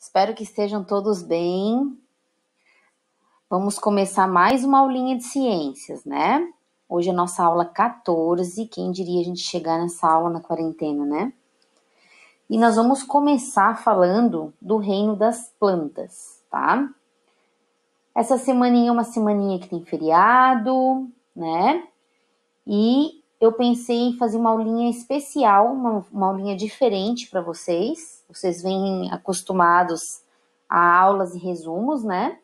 Espero que estejam todos bem. Vamos começar mais uma aulinha de ciências, né? Hoje é a nossa aula 14, quem diria a gente chegar nessa aula na quarentena, né? E nós vamos começar falando do reino das plantas, tá? Essa semaninha é uma semaninha que tem feriado, né? E eu pensei em fazer uma aulinha especial, uma aulinha diferente para vocês. Vocês vêm acostumados a aulas e resumos, né?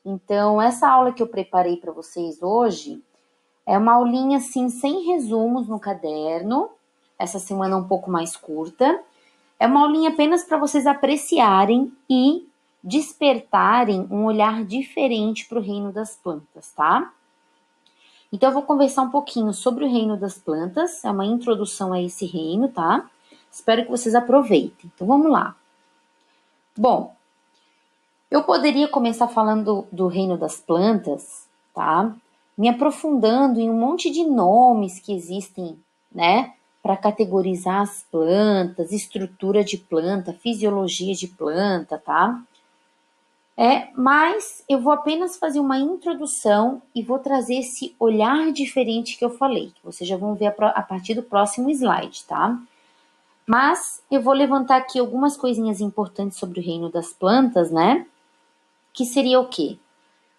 Então, essa aula que eu preparei para vocês hoje é uma aulinha, assim, sem resumos no caderno. Essa semana é um pouco mais curta. É uma aulinha apenas para vocês apreciarem e despertarem um olhar diferente para o reino das plantas, tá? Então, eu vou conversar um pouquinho sobre o reino das plantas. É uma introdução a esse reino, tá? Espero que vocês aproveitem. Então, vamos lá. Bom, eu poderia começar falando do reino das plantas, tá? Me aprofundando em um monte de nomes que existem, né? Para categorizar as plantas, estrutura de planta, fisiologia de planta, tá? Mas eu vou apenas fazer uma introdução e vou trazer esse olhar diferente que eu falei, que vocês já vão ver a partir do próximo slide, tá? Mas eu vou levantar aqui algumas coisinhas importantes sobre o reino das plantas, né? Que seria o quê?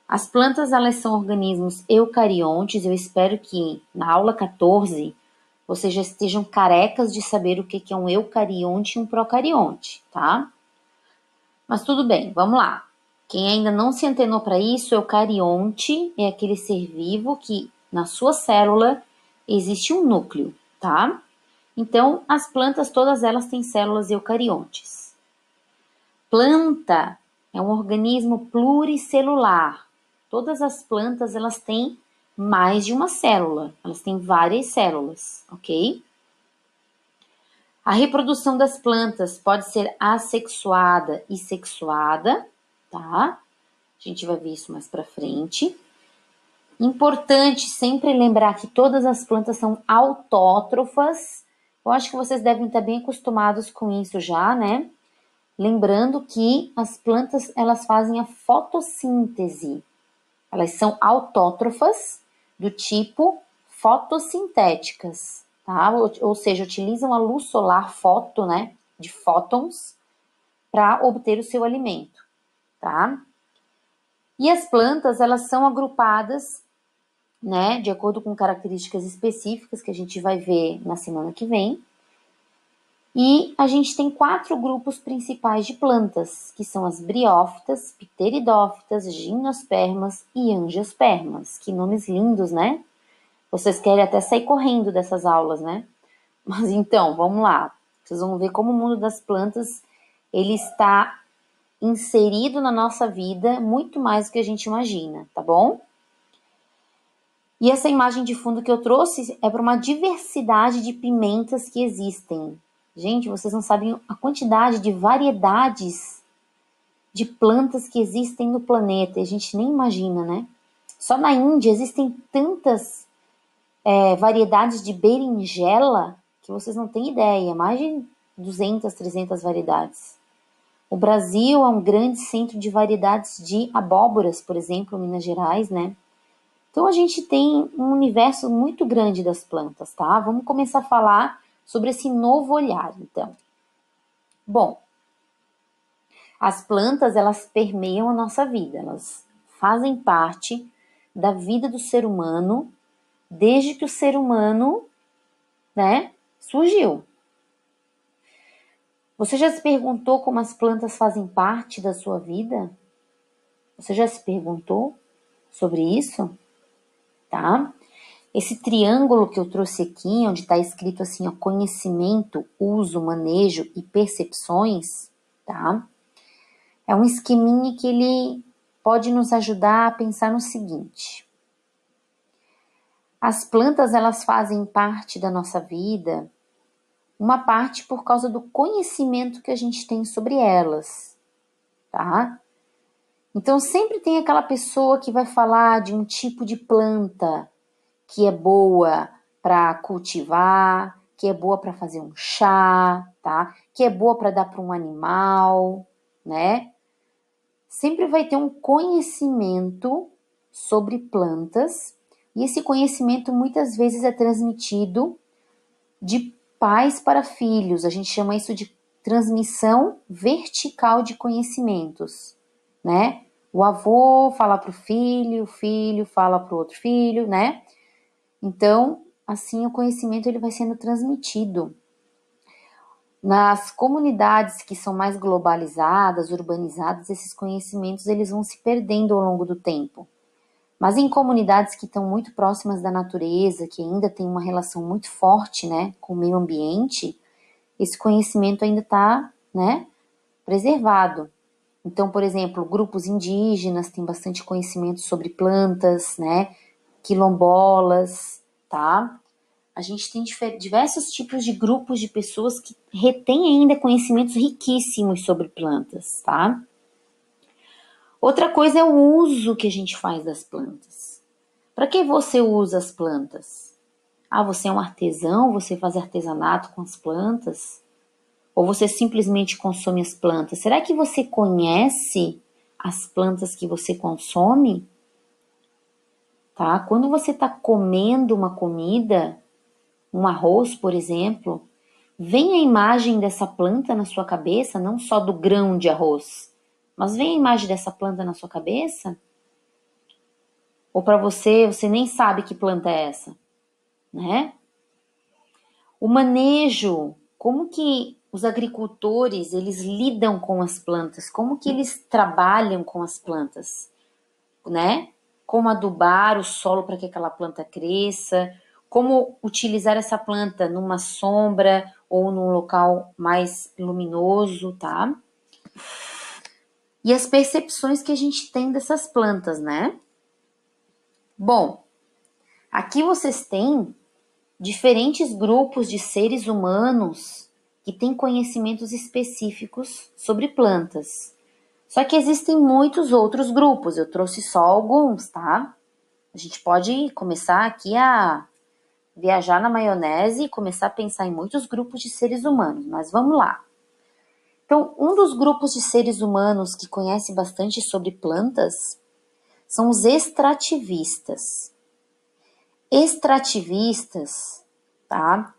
As plantas, elas são organismos eucariontes. Eu espero que na aula 14 vocês já estejam carecas de saber o que é um eucarionte e um procarionte, tá? Mas tudo bem, vamos lá. Quem ainda não se antenou para isso, eucarionte é aquele ser vivo que na sua célula existe um núcleo, tá? Então, as plantas, todas elas têm células eucariontes. Planta é um organismo pluricelular. Todas as plantas, elas têm mais de uma célula. Elas têm várias células, ok? A reprodução das plantas pode ser assexuada e sexuada, tá? A gente vai ver isso mais pra frente. Importante sempre lembrar que todas as plantas são autótrofas. Eu acho que vocês devem estar bem acostumados com isso já, né? Lembrando que as plantas, elas fazem a fotossíntese. Elas são autótrofas do tipo fotossintéticas, tá? Ou seja, utilizam a luz solar foto, né? De fótons para obter o seu alimento, tá? E as plantas, elas são agrupadas, né? De acordo com características específicas que a gente vai ver na semana que vem. E a gente tem 4 grupos principais de plantas, que são as briófitas, pteridófitas, gimnospermas e angiospermas. Que nomes lindos, né? Vocês querem até sair correndo dessas aulas, né? Mas então, vamos lá. Vocês vão ver como o mundo das plantas, ele está inserido na nossa vida muito mais do que a gente imagina, tá bom? E essa imagem de fundo que eu trouxe é para uma diversidade de pimentas que existem. Gente, vocês não sabem a quantidade de variedades de plantas que existem no planeta. A gente nem imagina, né? Só na Índia existem tantas variedades de berinjela que vocês não têm ideia. Mais de 200, 300 variedades. O Brasil é um grande centro de variedades de abóboras, por exemplo, Minas Gerais, né? Então, a gente tem um universo muito grande das plantas, tá? Vamos começar a falar sobre esse novo olhar, então. Bom, as plantas, elas permeiam a nossa vida, elas fazem parte da vida do ser humano desde que o ser humano, né, surgiu. Você já se perguntou como as plantas fazem parte da sua vida? Você já se perguntou sobre isso? Tá? Esse triângulo que eu trouxe aqui, onde está escrito assim, ó, conhecimento, uso, manejo e percepções, tá? É um esqueminha que ele pode nos ajudar a pensar no seguinte. As plantas, elas fazem parte da nossa vida, uma parte por causa do conhecimento que a gente tem sobre elas, tá? Então, sempre tem aquela pessoa que vai falar de um tipo de planta que é boa para cultivar, que é boa para fazer um chá, tá? Que é boa para dar para um animal. né? Sempre vai ter um conhecimento sobre plantas, e esse conhecimento muitas vezes é transmitido de pais para filhos. A gente chama isso de transmissão vertical de conhecimentos, né? O avô fala para o filho fala para o outro filho, né? Então, assim, o conhecimento ele vai sendo transmitido. Nas comunidades que são mais globalizadas, urbanizadas, esses conhecimentos eles vão se perdendo ao longo do tempo. Mas em comunidades que estão muito próximas da natureza, que ainda tem uma relação muito forte, né, com o meio ambiente, esse conhecimento ainda está, né, preservado. Então, por exemplo, grupos indígenas têm bastante conhecimento sobre plantas, né, quilombolas, tá? A gente tem diversos tipos de grupos de pessoas que retêm ainda conhecimentos riquíssimos sobre plantas, tá? Outra coisa é o uso que a gente faz das plantas. Para que você usa as plantas? Ah, você é um artesão, você faz artesanato com as plantas? Ou você simplesmente consome as plantas? Será que você conhece as plantas que você consome? Tá? Quando você está comendo uma comida, um arroz, por exemplo, vem a imagem dessa planta na sua cabeça, não só do grão de arroz, mas vem a imagem dessa planta na sua cabeça? Ou para você nem sabe que planta é essa, né? O manejo, como que os agricultores, eles lidam com as plantas? Como que eles trabalham com as plantas, né? Como adubar o solo para que aquela planta cresça, como utilizar essa planta numa sombra ou num local mais luminoso, tá? E as percepções que a gente tem dessas plantas, né? Bom, aqui vocês têm diferentes grupos de seres humanos que têm conhecimentos específicos sobre plantas. Só que existem muitos outros grupos, eu trouxe só alguns, tá? A gente pode começar aqui a viajar na maionese e começar a pensar em muitos grupos de seres humanos, mas vamos lá. Então, um dos grupos de seres humanos que conhece bastante sobre plantas são os extrativistas. Extrativistas, tá?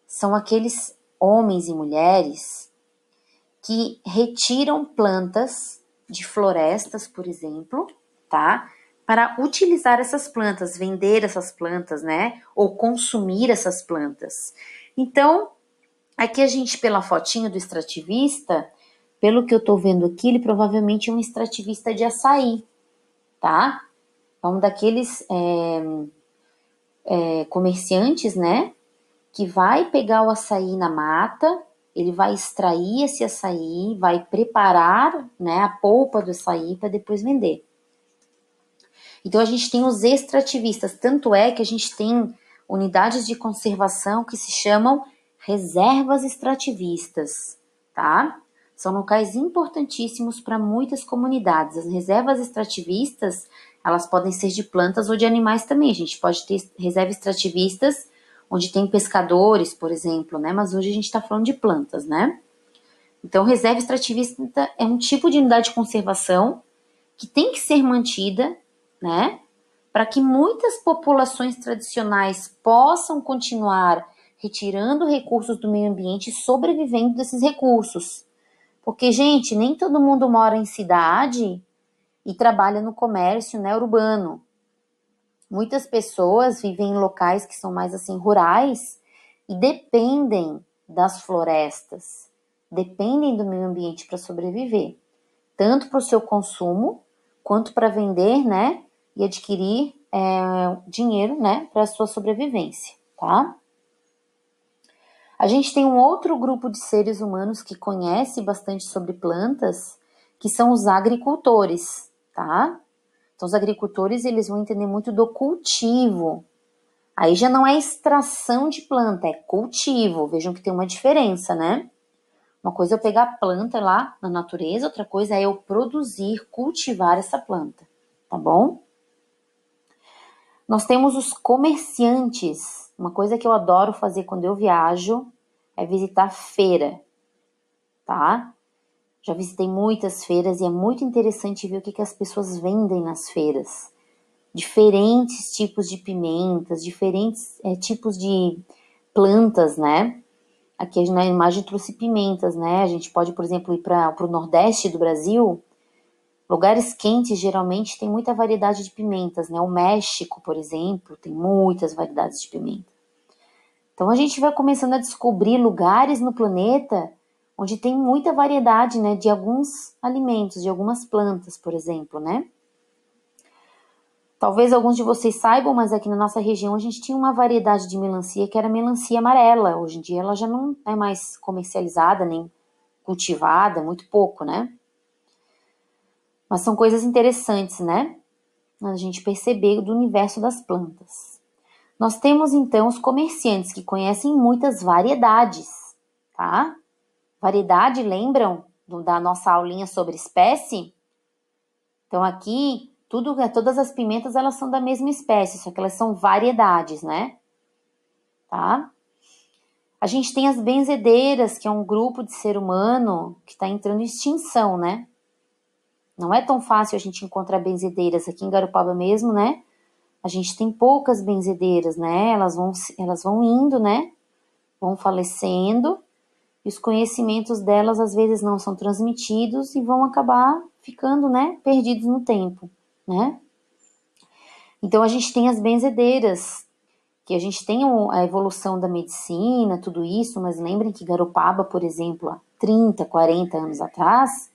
São aqueles homens e mulheres que retiram plantas de florestas, por exemplo, tá? Para utilizar essas plantas, vender essas plantas, né? Ou consumir essas plantas. Então, aqui a gente, pela fotinho do extrativista, pelo que eu tô vendo aqui, ele provavelmente é um extrativista de açaí, tá? É um daqueles comerciantes, né? Que vai pegar o açaí na mata, ele vai extrair esse açaí, vai preparar, né, a polpa do açaí para depois vender. Então a gente tem os extrativistas, tanto é que a gente tem unidades de conservação que se chamam reservas extrativistas, tá? São locais importantíssimos para muitas comunidades. As reservas extrativistas, elas podem ser de plantas ou de animais também. A gente pode ter reservas extrativistas onde tem pescadores, por exemplo, né? Mas hoje a gente está falando de plantas, né? Então, reserva extrativista é um tipo de unidade de conservação que tem que ser mantida, né? Para que muitas populações tradicionais possam continuar retirando recursos do meio ambiente e sobrevivendo desses recursos. Porque, gente, nem todo mundo mora em cidade e trabalha no comércio, né, urbano. Muitas pessoas vivem em locais que são mais assim rurais e dependem das florestas, dependem do meio ambiente para sobreviver, tanto para o seu consumo quanto para vender, né, e adquirir dinheiro, né, para a sua sobrevivência, tá? A gente tem um outro grupo de seres humanos que conhece bastante sobre plantas, que são os agricultores, tá? Então, os agricultores, eles vão entender muito do cultivo. Aí já não é extração de planta, é cultivo. Vejam que tem uma diferença, né? Uma coisa é eu pegar a planta lá na natureza, outra coisa é eu produzir, cultivar essa planta, tá bom? Nós temos os comerciantes. Uma coisa que eu adoro fazer quando eu viajo é visitar feira, tá? Já visitei muitas feiras e é muito interessante ver o que as pessoas vendem nas feiras. Diferentes tipos de pimentas, diferentes tipos de plantas, né? Aqui na imagem trouxe pimentas, né? A gente pode, por exemplo, ir para o Nordeste do Brasil. Lugares quentes geralmente tem muita variedade de pimentas, né? O México, por exemplo, tem muitas variedades de pimenta. Então a gente vai começando a descobrir lugares no planeta onde tem muita variedade, né, de alguns alimentos, de algumas plantas, por exemplo, né? Talvez alguns de vocês saibam, mas aqui na nossa região a gente tinha uma variedade de melancia que era melancia amarela. Hoje em dia ela já não é mais comercializada, nem cultivada, muito pouco, né? Mas são coisas interessantes, né? A gente perceber do universo das plantas. Nós temos, então, os comerciantes que conhecem muitas variedades, tá? Variedade, lembram da nossa aulinha sobre espécie? Então, aqui, todas as pimentas, elas são da mesma espécie, só que elas são variedades, né? Tá? A gente tem as benzedeiras, que é um grupo de ser humano que está entrando em extinção, né? Não é tão fácil a gente encontrar benzedeiras aqui em Garopaba mesmo, né? A gente tem poucas benzedeiras, né? Elas vão indo, né? Vão falecendo. E os conhecimentos delas, às vezes, não são transmitidos e vão acabar ficando, né? Perdidos no tempo, né? Então, a gente tem as benzedeiras, que a gente tem a evolução da medicina, tudo isso, mas lembrem que Garopaba, por exemplo, há 30, 40 anos atrás,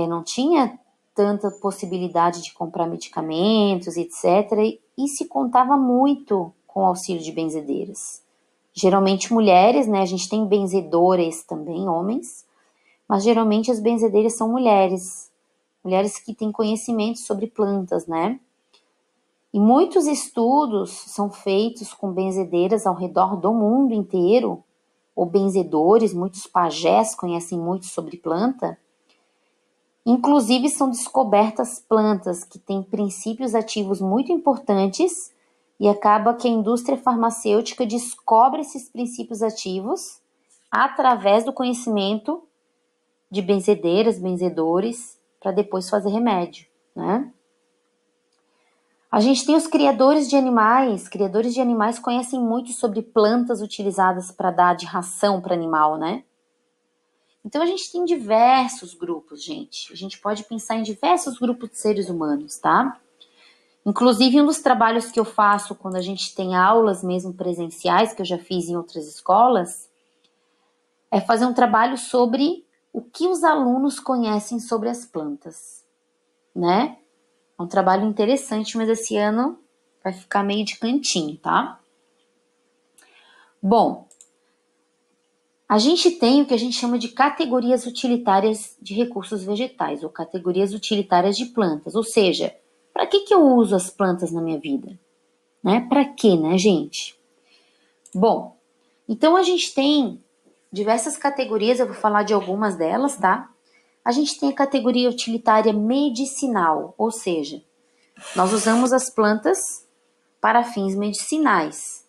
não tinha tanta possibilidade de comprar medicamentos, etc. E se contava muito com o auxílio de benzedeiras. Geralmente mulheres, né? A gente tem benzedores também, homens, mas geralmente as benzedeiras são mulheres. Mulheres que têm conhecimento sobre plantas, né? E muitos estudos são feitos com benzedeiras ao redor do mundo inteiro, ou benzedores, muitos pajés conhecem muito sobre planta. Inclusive, são descobertas plantas que têm princípios ativos muito importantes e acaba que a indústria farmacêutica descobre esses princípios ativos através do conhecimento de benzedeiras, benzedores, para depois fazer remédio, né? A gente tem os criadores de animais. Criadores de animais conhecem muito sobre plantas utilizadas para dar de ração para animal, né? Então, a gente tem diversos grupos, gente. A gente pode pensar em diversos grupos de seres humanos, tá? Inclusive, um dos trabalhos que eu faço quando a gente tem aulas mesmo presenciais, que eu já fiz em outras escolas, é fazer um trabalho sobre o que os alunos conhecem sobre as plantas, né? É um trabalho interessante, mas esse ano vai ficar meio de cantinho, tá? Bom, a gente tem o que a gente chama de categorias utilitárias de recursos vegetais, ou categorias utilitárias de plantas. Ou seja, para que eu uso as plantas na minha vida? Né? Para quê, né, gente? Bom, então a gente tem diversas categorias, eu vou falar de algumas delas, tá? A gente tem a categoria utilitária medicinal, ou seja, nós usamos as plantas para fins medicinais.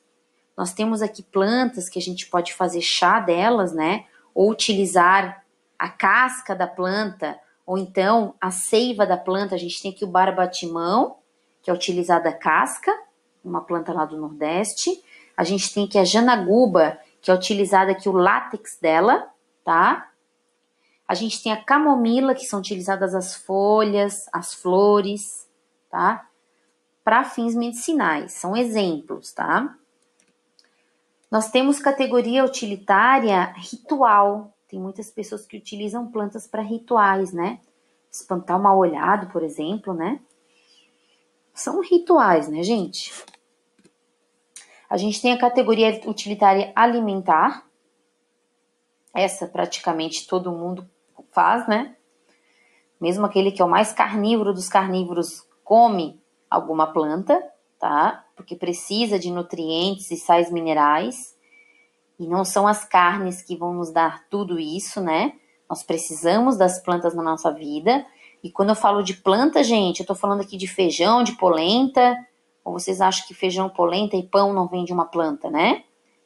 Nós temos aqui plantas que a gente pode fazer chá delas, né? Ou utilizar a casca da planta, ou então a seiva da planta. A gente tem aqui o barbatimão, que é utilizada a casca, uma planta lá do Nordeste. A gente tem aqui a janaguba, que é utilizada aqui o látex dela, tá? A gente tem a camomila, que são utilizadas as folhas, as flores, tá? Para fins medicinais, são exemplos, tá? Nós temos categoria utilitária ritual. Tem muitas pessoas que utilizam plantas para rituais, né? Espantar o mal-olhado, por exemplo, né? São rituais, né, gente? A gente tem a categoria utilitária alimentar. Essa praticamente todo mundo faz, né? Mesmo aquele que é o mais carnívoro dos carnívoros come alguma planta, tá? Porque precisa de nutrientes e sais minerais. E não são as carnes que vão nos dar tudo isso, né? Nós precisamos das plantas na nossa vida. E quando eu falo de planta, gente, eu tô falando aqui de feijão, de polenta. Ou vocês acham que feijão, polenta e pão não vem de uma planta, né?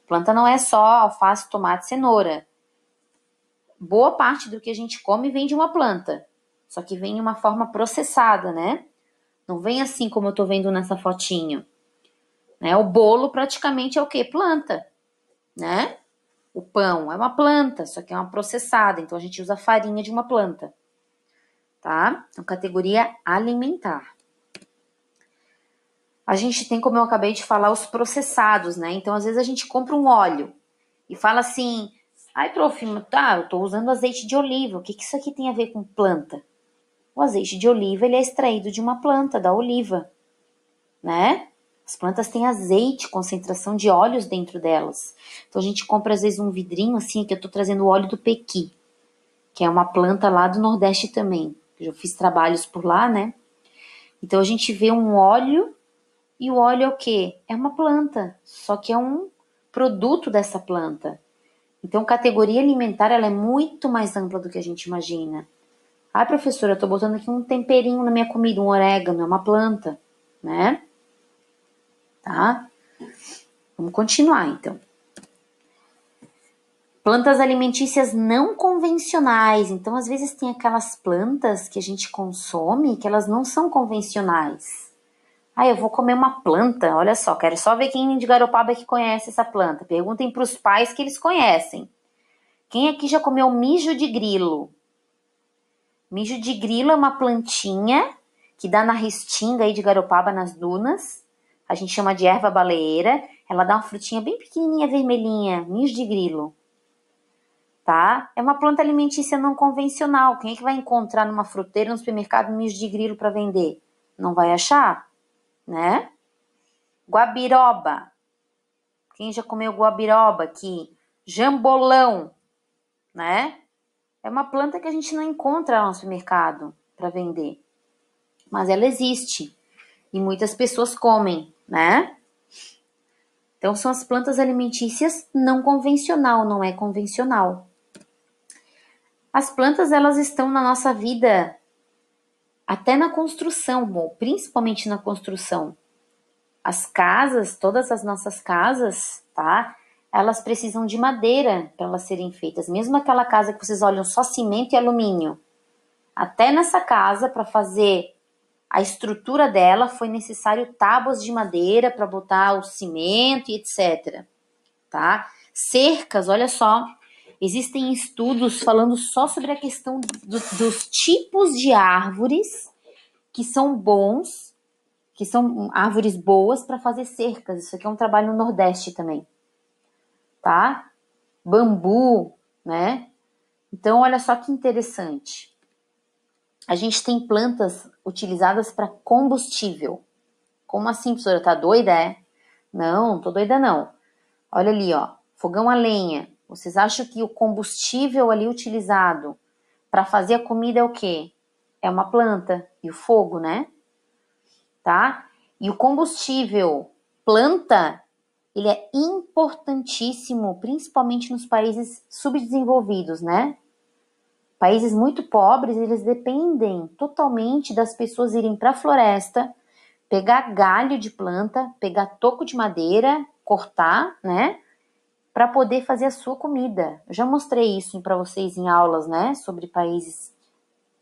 Planta não é só alface, tomate, cenoura. boa parte do que a gente come vem de uma planta, só que vem em uma forma processada, né? Não vem assim como eu tô vendo nessa fotinho, né? O bolo praticamente é o quê? Planta, né? O pão é uma planta, só que é uma processada, então a gente usa a farinha de uma planta, tá? Então, categoria alimentar. A gente tem, como eu acabei de falar, os processados, né? Então, às vezes a gente compra um óleo e fala assim, ai, prof, tá, eu tô usando azeite de oliva, o que isso aqui tem a ver com planta? O azeite de oliva, ele é extraído de uma planta, da oliva, né? As plantas têm azeite, concentração de óleos dentro delas. Então, a gente compra, às vezes, um vidrinho assim, que eu tô trazendo o óleo do pequi, que é uma planta lá do Nordeste também. Eu já fiz trabalhos por lá, né? Então, a gente vê um óleo, e o óleo é o quê? É uma planta, só que é um produto dessa planta. Então, categoria alimentar, ela é muito mais ampla do que a gente imagina. Ah, professora, eu tô botando aqui um temperinho na minha comida, um orégano, é uma planta, né? Tá? Vamos continuar, então. Plantas alimentícias não convencionais. Então, às vezes tem aquelas plantas que a gente consome que elas não são convencionais. Ah, eu vou comer uma planta. Olha só, quero só ver quem de Garopaba que conhece essa planta. Perguntem para os pais que eles conhecem. Quem aqui já comeu mijo de grilo? Mijo de grilo é uma plantinha que dá na restinga aí de Garopaba, nas dunas. A gente chama de erva baleeira. Ela dá uma frutinha bem pequenininha, vermelhinha. Mijo de grilo. Tá? É uma planta alimentícia não convencional. Quem é que vai encontrar numa fruteira, no supermercado, mijo de grilo para vender? Não vai achar, né? Guabiroba. Quem já comeu guabiroba aqui? Jambolão, né? É uma planta que a gente não encontra lá no supermercado para vender. Mas ela existe. E muitas pessoas comem, né? Então, são as plantas alimentícias não convencional, não é convencional. As plantas, elas estão na nossa vida até na construção, principalmente na construção. As casas, todas as nossas casas, tá? Elas precisam de madeira para elas serem feitas. Mesmo aquela casa que vocês olham só cimento e alumínio. Até nessa casa, para fazer a estrutura dela, foi necessário tábuas de madeira para botar o cimento e etc. Tá? Cercas, olha só. Existem estudos falando só sobre a questão dos tipos de árvores que são bons, que são árvores boas para fazer cercas. Isso aqui é um trabalho no Nordeste também, tá? Bambu, né? Então, olha só que interessante. A gente tem plantas utilizadas para combustível. Como assim, professora? Tá doida, é? Não tô doida não. Olha ali, ó. Fogão a lenha. Vocês acham que o combustível ali utilizado para fazer a comida é o quê? É uma planta. E o fogo, né? Tá? E o combustível planta, ele é importantíssimo, principalmente nos países subdesenvolvidos, né? Países muito pobres, eles dependem totalmente das pessoas irem para a floresta, pegar galho de planta, pegar toco de madeira, cortar, né? Para poder fazer a sua comida. Eu já mostrei isso para vocês em aulas, né? Sobre países,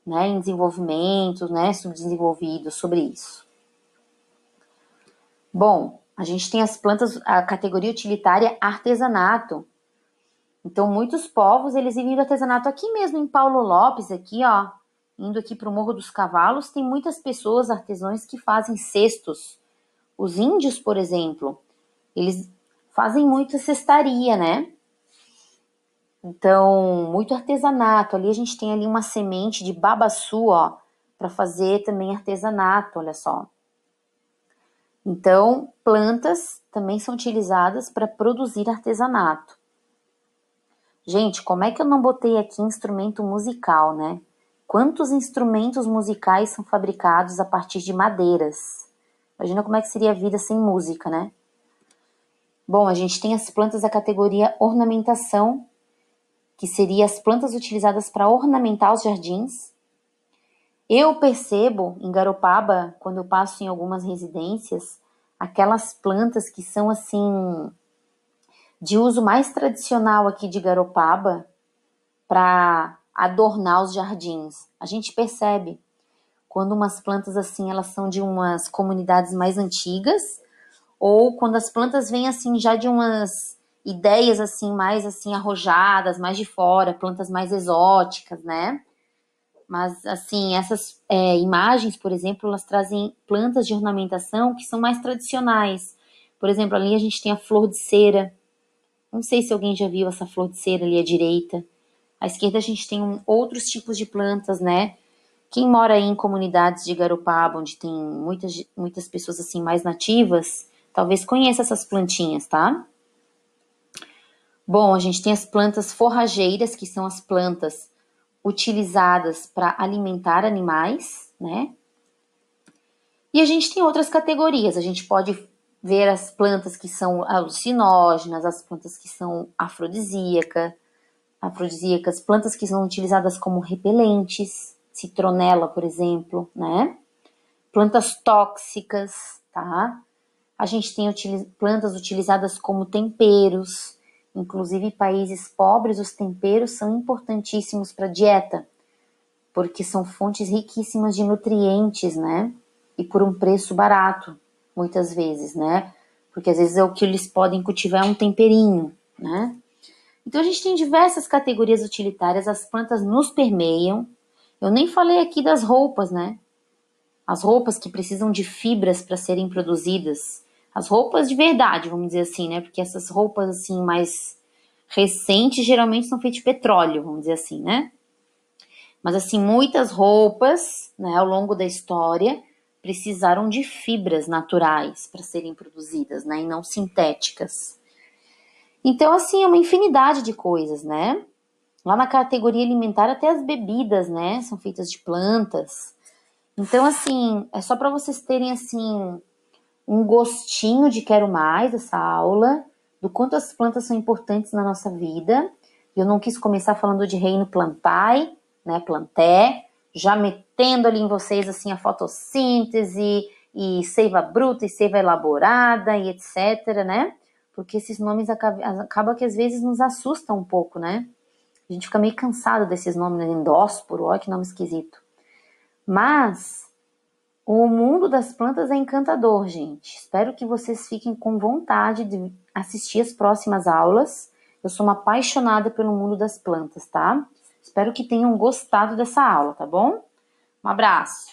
né, em desenvolvimento, né? Subdesenvolvidos, sobre isso. Bom, a gente tem as plantas, a categoria utilitária artesanato. Então, muitos povos, eles vivem do artesanato aqui mesmo, em Paulo Lopes, aqui, ó. Indo aqui para o Morro dos Cavalos, tem muitas pessoas, artesãos, que fazem cestos. Os índios, por exemplo, eles fazem muita cestaria, né? Então, muito artesanato. Ali a gente tem ali uma semente de babaçu, ó, para fazer também artesanato, olha só. Então, plantas também são utilizadas para produzir artesanato. Gente, como é que eu não botei aqui instrumento musical, né? Quantos instrumentos musicais são fabricados a partir de madeiras? Imagina como é que seria a vida sem música, né? Bom, a gente tem as plantas da categoria ornamentação, que seriam as plantas utilizadas para ornamentar os jardins. Eu percebo em Garopaba, quando eu passo em algumas residências, aquelas plantas que são assim de uso mais tradicional aqui de Garopaba, para adornar os jardins. A gente percebe quando umas plantas assim, elas são de umas comunidades mais antigas, ou quando as plantas vêm assim já de umas ideias assim mais assim arrojadas, mais de fora, plantas mais exóticas, né? Mas assim, essas imagens, por exemplo, elas trazem plantas de ornamentação que são mais tradicionais. Por exemplo, ali a gente tem a flor de cera. Não sei se alguém já viu essa flor de cera ali à direita. À esquerda a gente tem outros tipos de plantas, né? Quem mora aí em comunidades de Garopaba, onde tem muitas pessoas assim mais nativas, talvez conheça essas plantinhas, tá? Bom, a gente tem as plantas forrageiras, que são as plantas utilizadas para alimentar animais, né? E a gente tem outras categorias. A gente pode ver as plantas que são alucinógenas, as plantas que são afrodisíacas, plantas que são utilizadas como repelentes, citronela, por exemplo, né? Plantas tóxicas, tá? A gente tem plantas utilizadas como temperos, inclusive em países pobres os temperos são importantíssimos para a dieta, porque são fontes riquíssimas de nutrientes, né? E por um preço barato, muitas vezes, né? Porque às vezes é o que eles podem cultivar é um temperinho, né? Então a gente tem diversas categorias utilitárias, as plantas nos permeiam. Eu nem falei aqui das roupas, né? As roupas que precisam de fibras para serem produzidas. As roupas de verdade, vamos dizer assim, né? Porque essas roupas assim mais recentes geralmente são feitas de petróleo, vamos dizer assim, né? Mas assim, muitas roupas, né, ao longo da história, precisaram de fibras naturais para serem produzidas, né, e não sintéticas. Então, assim, é uma infinidade de coisas, né? Lá na categoria alimentar, até as bebidas, né, são feitas de plantas. Então, assim, é só para vocês terem, assim, um gostinho de quero mais essa aula, do quanto as plantas são importantes na nossa vida. Eu não quis começar falando de reino plantae, né, planté, já metendo ali em vocês, assim, a fotossíntese e seiva bruta e seiva elaborada e etc, né? Porque esses nomes acaba que às vezes nos assustam um pouco, né? A gente fica meio cansado desses nomes, né? Endósporo, olha que nome esquisito. Mas o mundo das plantas é encantador, gente. Espero que vocês fiquem com vontade de assistir as próximas aulas. Eu sou uma apaixonada pelo mundo das plantas, tá? Espero que tenham gostado dessa aula, tá bom? Um abraço!